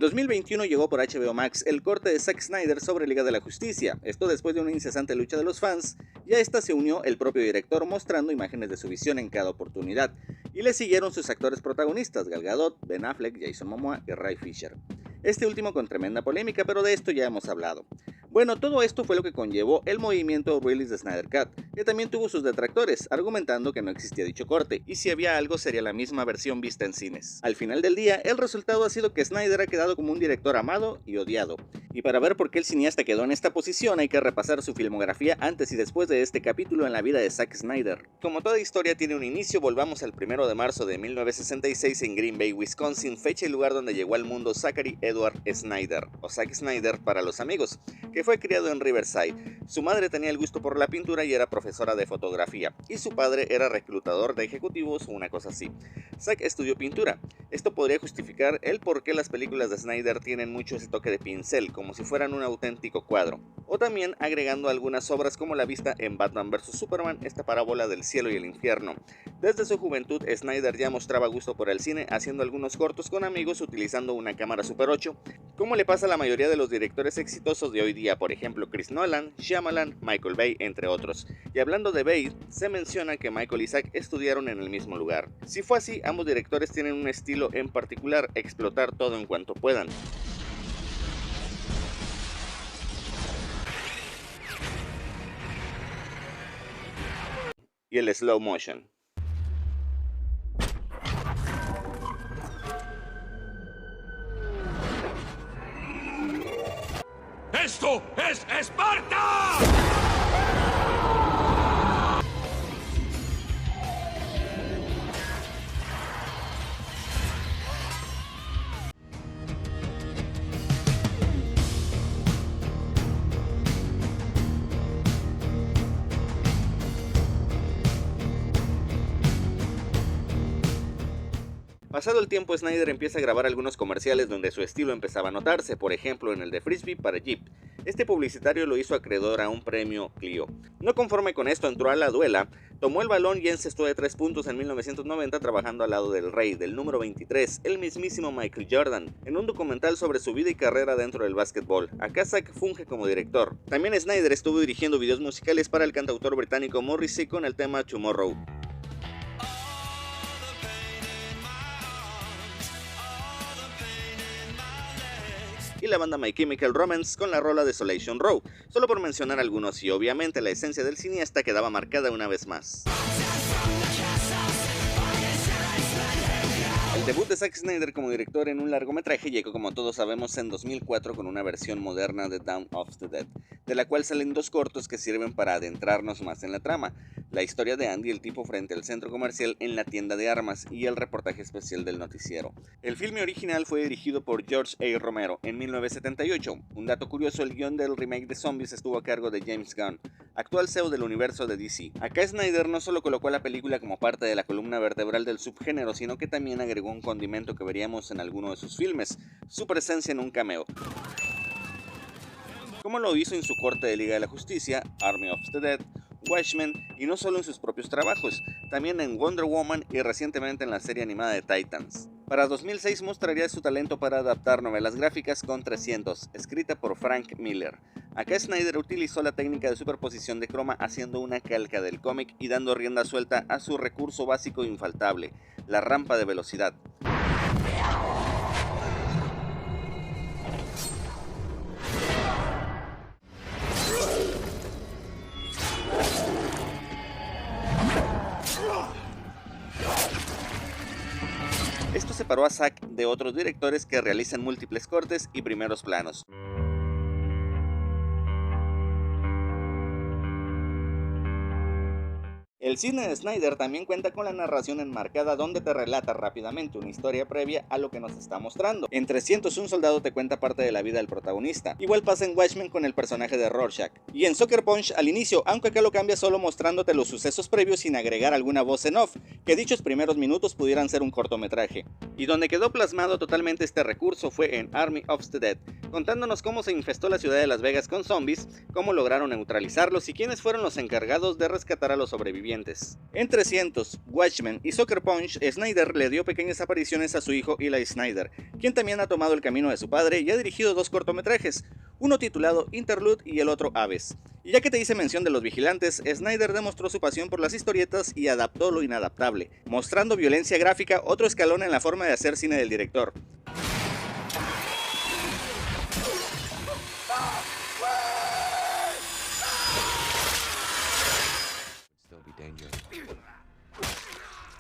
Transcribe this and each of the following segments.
En 2021 llegó por HBO Max el corte de Zack Snyder sobre Liga de la Justicia, esto después de una incesante lucha de los fans, y a esta se unió el propio director mostrando imágenes de su visión en cada oportunidad, y le siguieron sus actores protagonistas, Gal Gadot, Ben Affleck, Jason Momoa y Ray Fisher. Este último con tremenda polémica, pero de esto ya hemos hablado. Bueno, todo esto fue lo que conllevó el movimiento Release the Snyder Cut, que también tuvo sus detractores, argumentando que no existía dicho corte, y si había algo sería la misma versión vista en cines. Al final del día, el resultado ha sido que Snyder ha quedado como un director amado y odiado. Y para ver por qué el cineasta quedó en esta posición hay que repasar su filmografía antes y después de este capítulo en la vida de Zack Snyder. Como toda historia tiene un inicio, volvamos al 1 de marzo de 1966 en Green Bay, Wisconsin, fecha y lugar donde llegó al mundo Zachary Edward Snyder, o Zack Snyder para los amigos, que fue criado en Riverside. Su madre tenía el gusto por la pintura y era profesora de fotografía, y su padre era reclutador de ejecutivos o una cosa así. Zack estudió pintura. Esto podría justificar el por qué las películas de Snyder tienen mucho ese toque de pincel, como si fueran un auténtico cuadro. O también agregando algunas obras como la vista en Batman vs Superman, esta parábola del cielo y el infierno. Desde su juventud, Snyder ya mostraba gusto por el cine, haciendo algunos cortos con amigos utilizando una cámara Super 8, como le pasa a la mayoría de los directores exitosos de hoy día, por ejemplo Chris Nolan, Shyamalan, Michael Bay, entre otros. Y hablando de Bay, se menciona que Michael y Zack estudiaron en el mismo lugar. Si fue así, ambos directores tienen un estilo en particular, explotar todo en cuanto puedan. Y el slow motion. ¡Esto es Esparta! Pasado el tiempo, Snyder empieza a grabar algunos comerciales donde su estilo empezaba a notarse, por ejemplo en el de Frisbee para Jeep. Este publicitario lo hizo acreedor a un premio Clio. No conforme con esto, entró a la duela, tomó el balón y encestó de 3 puntos en 1990 trabajando al lado del rey, del número 23, el mismísimo Michael Jordan, en un documental sobre su vida y carrera dentro del básquetbol. Acá Zack funge como director. También Snyder estuvo dirigiendo videos musicales para el cantautor británico Morrissey con el tema Tomorrow. Y la banda My Chemical Romance con la rola Desolation Row, solo por mencionar algunos, y obviamente la esencia del cineasta quedaba marcada una vez más. El debut de Zack Snyder como director en un largometraje llegó, como todos sabemos, en 2004 con una versión moderna de Dawn of the Dead, de la cual salen 2 cortos que sirven para adentrarnos más en la trama: la historia de Andy el tipo frente al centro comercial en la tienda de armas y el reportaje especial del noticiero. El filme original fue dirigido por George A. Romero en 1978. Un dato curioso: el guión del remake de Zombies estuvo a cargo de James Gunn, actual CEO del universo de DC. Acá Snyder no solo colocó a la película como parte de la columna vertebral del subgénero, sino que también agregó un condimento que veríamos en alguno de sus filmes: su presencia en un cameo, como lo hizo en su corte de Liga de la Justicia, Army of the Dead, Watchmen, y no solo en sus propios trabajos, también en Wonder Woman y recientemente en la serie animada de Titans. Para 2006 mostraría su talento para adaptar novelas gráficas con 300, escrita por Frank Miller. Acá Snyder utilizó la técnica de superposición de croma haciendo una calca del cómic y dando rienda suelta a su recurso básico e infaltable, la rampa de velocidad. Esto separó a Zack de otros directores que realizan múltiples cortes y primeros planos. El cine de Snyder también cuenta con la narración enmarcada, donde te relata rápidamente una historia previa a lo que nos está mostrando. En 300, un soldado te cuenta parte de la vida del protagonista. Igual pasa en Watchmen con el personaje de Rorschach. Y en Sucker Punch al inicio, aunque acá lo cambia solo mostrándote los sucesos previos sin agregar alguna voz en off, que dichos primeros minutos pudieran ser un cortometraje. Y donde quedó plasmado totalmente este recurso fue en Army of the Dead, contándonos cómo se infestó la ciudad de Las Vegas con zombies, cómo lograron neutralizarlos y quiénes fueron los encargados de rescatar a los sobrevivientes. En 300, Watchmen y Sucker Punch, Snyder le dio pequeñas apariciones a su hijo Eli Snyder, quien también ha tomado el camino de su padre y ha dirigido 2 cortometrajes, uno titulado Interlude y el otro Aves. Y ya que te hice mención de Los Vigilantes, Snyder demostró su pasión por las historietas y adaptó lo inadaptable, mostrando violencia gráfica, otro escalón en la forma de hacer cine del director.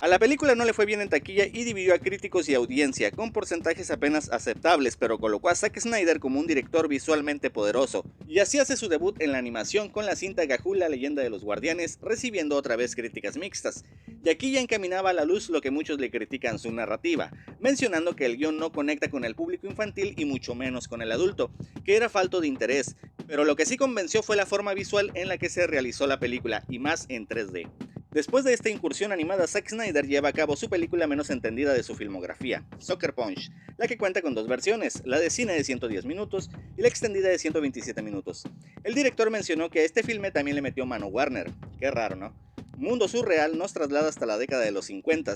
A la película no le fue bien en taquilla y dividió a críticos y audiencia, con porcentajes apenas aceptables, pero colocó a Zack Snyder como un director visualmente poderoso, y así hace su debut en la animación con la cinta Ga'Hoole, la leyenda de los guardianes, recibiendo otra vez críticas mixtas. Y aquí ya encaminaba a la luz lo que muchos le critican su narrativa, mencionando que el guión no conecta con el público infantil y mucho menos con el adulto, que era falto de interés, pero lo que sí convenció fue la forma visual en la que se realizó la película, y más en 3D. Después de esta incursión animada, Zack Snyder lleva a cabo su película menos entendida de su filmografía, Sucker Punch, la que cuenta con 2 versiones, la de cine de 110 minutos y la extendida de 127 minutos. El director mencionó que a este filme también le metió mano Warner, qué raro, ¿no? Mundo Surreal nos traslada hasta la década de los 50,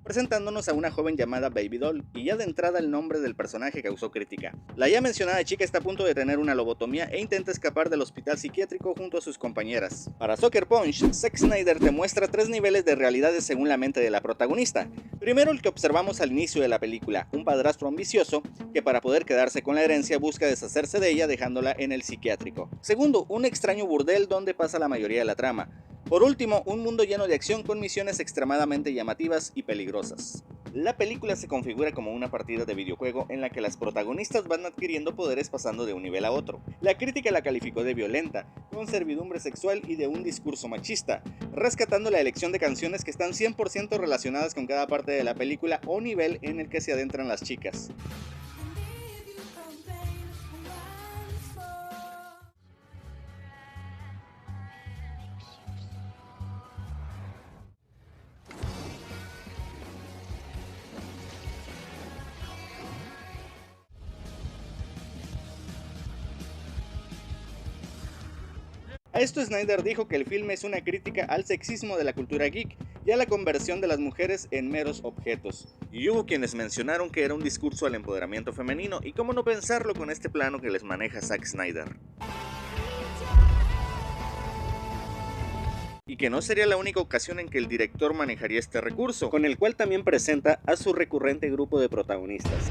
presentándonos a una joven llamada Baby Doll, y ya de entrada el nombre del personaje causó crítica. La ya mencionada chica está a punto de tener una lobotomía e intenta escapar del hospital psiquiátrico junto a sus compañeras. Para Sucker Punch, Zack Snyder te muestra 3 niveles de realidades según la mente de la protagonista. Primero, el que observamos al inicio de la película, un padrastro ambicioso que para poder quedarse con la herencia busca deshacerse de ella dejándola en el psiquiátrico. Segundo, un extraño burdel donde pasa la mayoría de la trama. Por último, un mundo lleno de acción con misiones extremadamente llamativas y peligrosas. La película se configura como una partida de videojuego en la que las protagonistas van adquiriendo poderes pasando de un nivel a otro. La crítica la calificó de violenta, con servidumbre sexual y de un discurso machista, rescatando la elección de canciones que están 100% relacionadas con cada parte de la película o nivel en el que se adentran las chicas. A esto Snyder dijo que el filme es una crítica al sexismo de la cultura geek y a la conversión de las mujeres en meros objetos. Y hubo quienes mencionaron que era un discurso al empoderamiento femenino, y cómo no pensarlo con este plano que les maneja Zack Snyder. Y que no sería la única ocasión en que el director manejaría este recurso, con el cual también presenta a su recurrente grupo de protagonistas.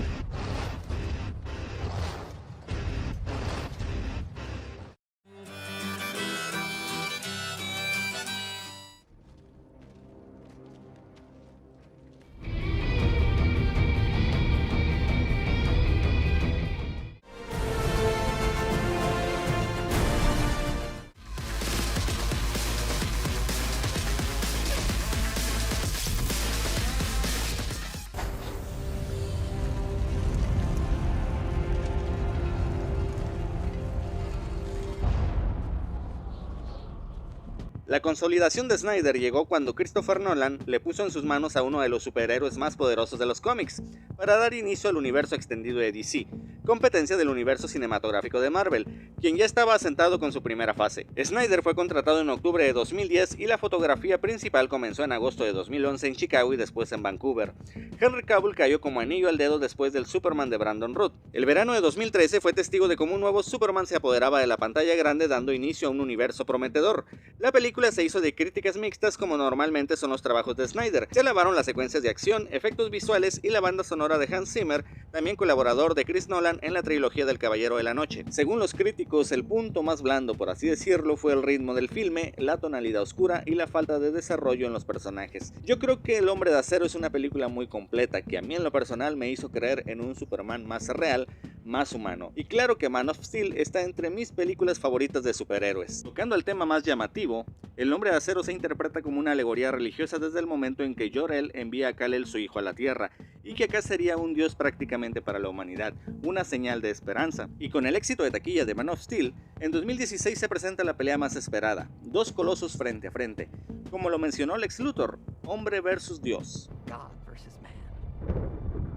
La consolidación de Snyder llegó cuando Christopher Nolan le puso en sus manos a uno de los superhéroes más poderosos de los cómics, para dar inicio al universo extendido de DC, competencia del universo cinematográfico de Marvel, quien ya estaba asentado con su primera fase. Snyder fue contratado en octubre de 2010 y la fotografía principal comenzó en agosto de 2011 en Chicago y después en Vancouver. Henry Cavill cayó como anillo al dedo después del Superman de Brandon Routh. El verano de 2013 fue testigo de cómo un nuevo Superman se apoderaba de la pantalla grande, dando inicio a un universo prometedor. La película se hizo de críticas mixtas, como normalmente son los trabajos de Snyder. Se alabaron las secuencias de acción, efectos visuales y la banda sonora de Hans Zimmer, también colaborador de Chris Nolan en la trilogía del Caballero de la Noche. Según los críticos, el punto más blando, por así decirlo, fue el ritmo del filme, la tonalidad oscura y la falta de desarrollo en los personajes. Yo creo que El Hombre de Acero es una película muy completa, que a mí en lo personal me hizo creer en un Superman más real, más humano. Y claro que Man of Steel está entre mis películas favoritas de superhéroes. Tocando el tema más llamativo, El Hombre de Acero se interpreta como una alegoría religiosa desde el momento en que Jor-El envía a Kal-El, su hijo, a la Tierra, y que acá sería un dios prácticamente para la humanidad, una señal de esperanza. Y con el éxito de taquilla de Man of Steel, en 2016 se presenta la pelea más esperada, 2 colosos frente a frente, como lo mencionó Lex Luthor, hombre versus dios. God versus man.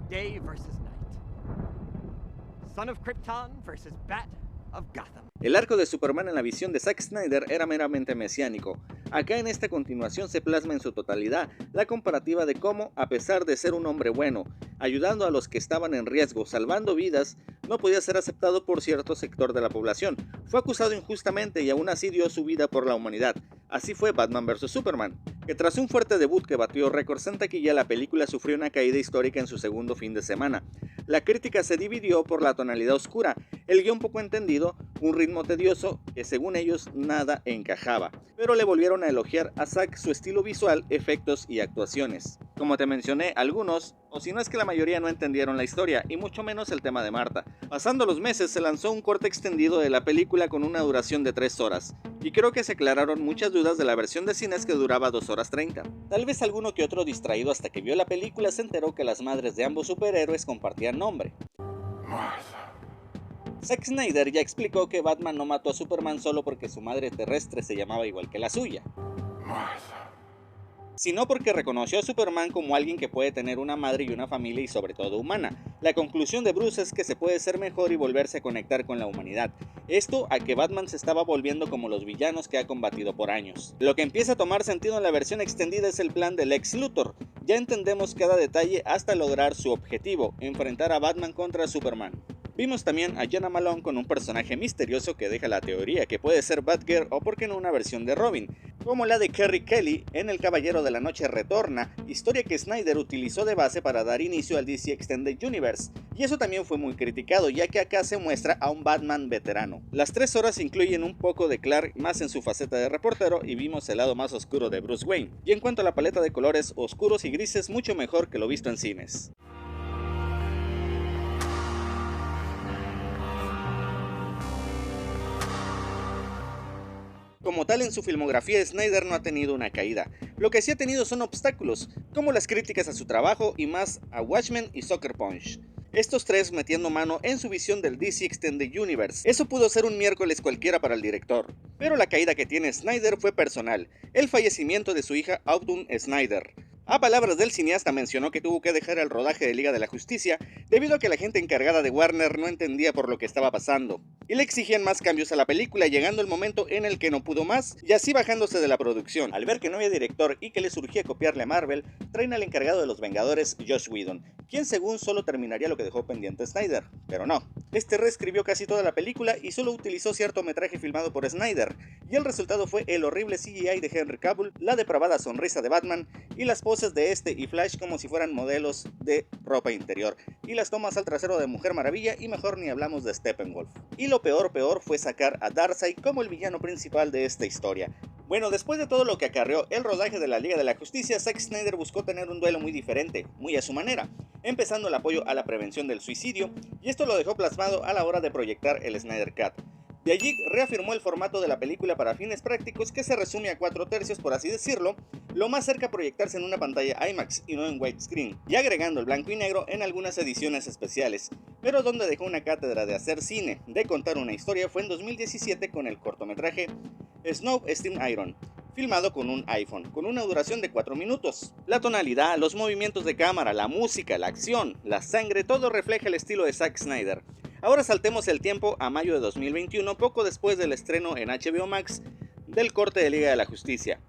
Day versus night. Son of Krypton versus Bat of Gotham. El arco de Superman en la visión de Zack Snyder era meramente mesiánico. Acá en esta continuación se plasma en su totalidad la comparativa de cómo, a pesar de ser un hombre bueno, ayudando a los que estaban en riesgo, salvando vidas, no podía ser aceptado por cierto sector de la población. Fue acusado injustamente y aún así dio su vida por la humanidad. Así fue Batman vs Superman, que tras un fuerte debut que batió récords en taquilla, la película sufrió una caída histórica en su segundo fin de semana. La crítica se dividió por la tonalidad oscura, el guión poco entendido, un ritmo tedioso que según ellos nada encajaba, pero le volvieron a elogiar a Zack su estilo visual, efectos y actuaciones. Como te mencioné, algunos, o si no es que la mayoría, no entendieron la historia, y mucho menos el tema de Marta. Pasando los meses se lanzó un corte extendido de la película con una duración de 3 horas, y creo que se aclararon muchas dudas de la versión de cines que duraba 2 horas 30. Tal vez alguno que otro distraído hasta que vio la película se enteró que las madres de ambos superhéroes compartían nombre. Zack Snyder ya explicó que Batman no mató a Superman solo porque su madre terrestre se llamaba igual que la suya, sino porque reconoció a Superman como alguien que puede tener una madre y una familia y sobre todo humana. La conclusión de Bruce es que se puede ser mejor y volverse a conectar con la humanidad. Esto a que Batman se estaba volviendo como los villanos que ha combatido por años. Lo que empieza a tomar sentido en la versión extendida es el plan del Lex Luthor. Ya entendemos cada detalle hasta lograr su objetivo, enfrentar a Batman contra Superman. Vimos también a Jenna Malone con un personaje misterioso que deja la teoría que puede ser Batgirl o por qué no una versión de Robin, como la de Carrie Kelly en El Caballero de la Noche Retorna, historia que Snyder utilizó de base para dar inicio al DC Extended Universe, y eso también fue muy criticado ya que acá se muestra a un Batman veterano. Las 3 horas incluyen un poco de Clark más en su faceta de reportero y vimos el lado más oscuro de Bruce Wayne, y en cuanto a la paleta de colores oscuros y grises, mucho mejor que lo visto en cines. Como tal, en su filmografía Snyder no ha tenido una caída. Lo que sí ha tenido son obstáculos, como las críticas a su trabajo y más a Watchmen y Sucker Punch. Estos tres metiendo mano en su visión del DC Extended Universe. Eso pudo ser un miércoles cualquiera para el director. Pero la caída que tiene Snyder fue personal, el fallecimiento de su hija Autumn Snyder. A palabras del cineasta mencionó que tuvo que dejar el rodaje de Liga de la Justicia debido a que la gente encargada de Warner no entendía por lo que estaba pasando y le exigían más cambios a la película, llegando el momento en el que no pudo más y así bajándose de la producción. Al ver que no había director y que le surgía copiarle a Marvel, traen al encargado de los Vengadores, Joss Whedon, quien según solo terminaría lo que dejó pendiente Snyder, pero no. Este reescribió casi toda la película y solo utilizó cierto metraje filmado por Snyder, y el resultado fue el horrible CGI de Henry Cavill, la depravada sonrisa de Batman y las poses de este y Flash como si fueran modelos de ropa interior, y las tomas al trasero de Mujer Maravilla, y mejor ni hablamos de Steppenwolf. Y lo peor fue sacar a Darkseid como el villano principal de esta historia. Bueno, después de todo lo que acarreó el rodaje de la Liga de la Justicia, Zack Snyder buscó tener un duelo muy diferente, muy a su manera, empezando el apoyo a la prevención del suicidio, y esto lo dejó plasmado a la hora de proyectar el Snyder Cut. De allí reafirmó el formato de la película para fines prácticos, que se resume a 4/3 por así decirlo, lo más cerca a proyectarse en una pantalla IMAX y no en widescreen, y agregando el blanco y negro en algunas ediciones especiales, pero donde dejó una cátedra de hacer cine, de contar una historia, fue en 2017 con el cortometraje Snow Steam Iron, filmado con un iPhone, con una duración de 4 minutos. La tonalidad, los movimientos de cámara, la música, la acción, la sangre, todo refleja el estilo de Zack Snyder. Ahora saltemos el tiempo a mayo de 2021, poco después del estreno en HBO Max del corte de Liga de la Justicia.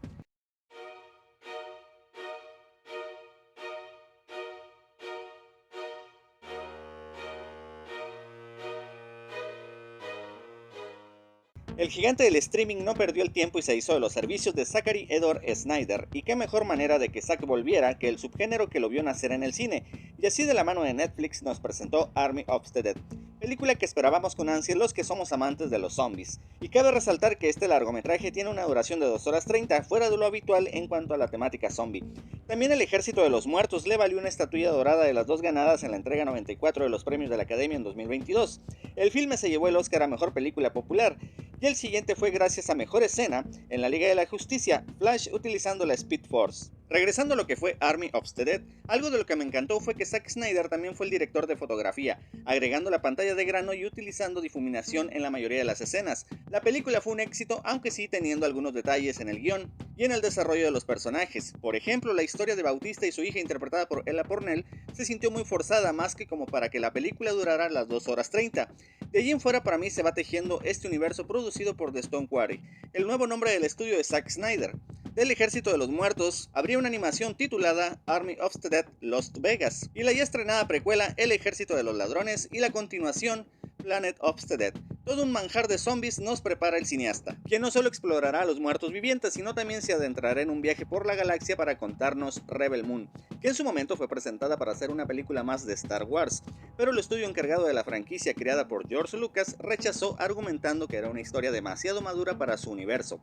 El gigante del streaming no perdió el tiempo y se hizo de los servicios de Zachary Edward Snyder, y qué mejor manera de que Zack volviera que el subgénero que lo vio nacer en el cine, y así de la mano de Netflix nos presentó Army of the Dead, película que esperábamos con ansia los que somos amantes de los zombies, y cabe resaltar que este largometraje tiene una duración de 2 horas 30, fuera de lo habitual en cuanto a la temática zombie. También el Ejército de los Muertos le valió una estatuilla dorada de las 2 ganadas en la entrega 94 de los premios de la Academia en 2022. El filme se llevó el Oscar a Mejor Película Popular, Y el siguiente fue gracias a mejor escena en la Liga de la Justicia, Flash utilizando la Speed Force. Regresando a lo que fue Army of the Dead, algo de lo que me encantó fue que Zack Snyder también fue el director de fotografía, agregando la pantalla de grano y utilizando difuminación en la mayoría de las escenas. La película fue un éxito, aunque sí teniendo algunos detalles en el guión y en el desarrollo de los personajes. Por ejemplo, la historia de Bautista y su hija interpretada por Ella Pornell se sintió muy forzada, más que como para que la película durara las 2 horas 30. De allí en fuera para mí se va tejiendo este universo producido por The Stone Quarry, el nuevo nombre del estudio de Zack Snyder. Del Ejército de los Muertos habría una animación titulada Army of the Dead Lost Vegas, y la ya estrenada precuela El Ejército de los Ladrones y la continuación Planet of the Dead. Todo un manjar de zombies nos prepara el cineasta, quien no solo explorará a los muertos vivientes, sino también se adentrará en un viaje por la galaxia para contarnos Rebel Moon, que en su momento fue presentada para hacer una película más de Star Wars, pero el estudio encargado de la franquicia creada por George Lucas rechazó, argumentando que era una historia demasiado madura para su universo.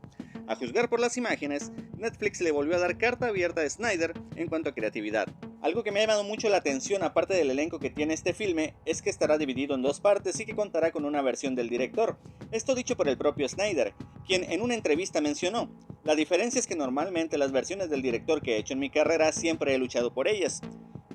A juzgar por las imágenes, Netflix le volvió a dar carta abierta a Snyder en cuanto a creatividad. Algo que me ha llamado mucho la atención, aparte del elenco que tiene este filme, es que estará dividido en 2 partes y que contará con una versión del director. Esto dicho por el propio Snyder, quien en una entrevista mencionó: "La diferencia es que normalmente las versiones del director que he hecho en mi carrera siempre he luchado por ellas.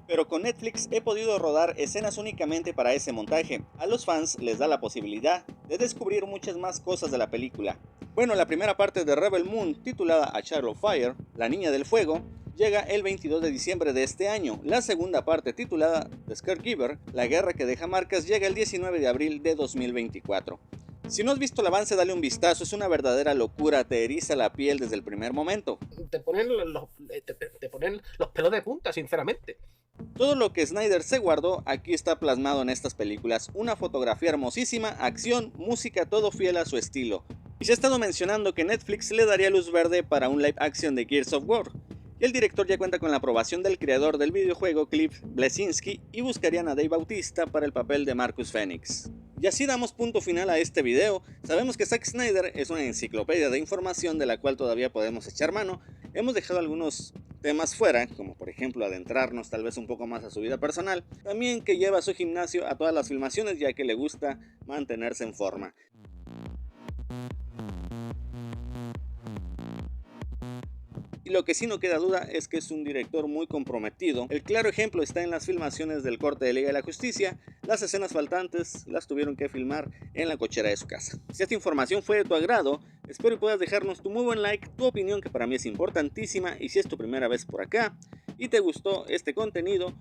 Pero con Netflix he podido rodar escenas únicamente para ese montaje. A los fans les da la posibilidad de descubrir muchas más cosas de la película". Bueno, la primera parte de Rebel Moon, titulada A Child of Fire, La Niña del Fuego, llega el 22 de diciembre de este año. La segunda parte, titulada The Scaregiver, La Guerra que Deja Marcas, llega el 19 de abril de 2024. Si no has visto el avance, dale un vistazo, es una verdadera locura, te eriza la piel desde el primer momento. Te ponen los pelos de punta, sinceramente. Todo lo que Snyder se guardó aquí está plasmado en estas películas, una fotografía hermosísima, acción, música, todo fiel a su estilo. Y se ha estado mencionando que Netflix le daría luz verde para un live action de Gears of War, y el director ya cuenta con la aprobación del creador del videojuego Cliff Bleszinski y buscarían a Dave Bautista para el papel de Marcus Phoenix. Y así damos punto final a este video. Sabemos que Zack Snyder es una enciclopedia de información de la cual todavía podemos echar mano. Hemos dejado algunos temas fuera, como por ejemplo adentrarnos tal vez un poco más a su vida personal. También que lleva su gimnasio a todas las filmaciones, ya que le gusta mantenerse en forma. Y lo que sí no queda duda es que es un director muy comprometido. El claro ejemplo está en las filmaciones del corte de Liga de la Justicia. Las escenas faltantes las tuvieron que filmar en la cochera de su casa. Si esta información fue de tu agrado, espero que puedas dejarnos tu muy buen like, tu opinión, que para mí es importantísima, y si es tu primera vez por acá y te gustó este contenido,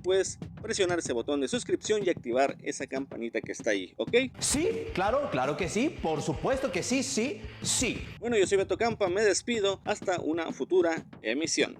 puedes presionar ese botón de suscripción y activar esa campanita que está ahí, ¿ok? Sí, claro que sí, por supuesto que sí. Bueno, yo soy Beto Campa, me despido, hasta una futura emisión.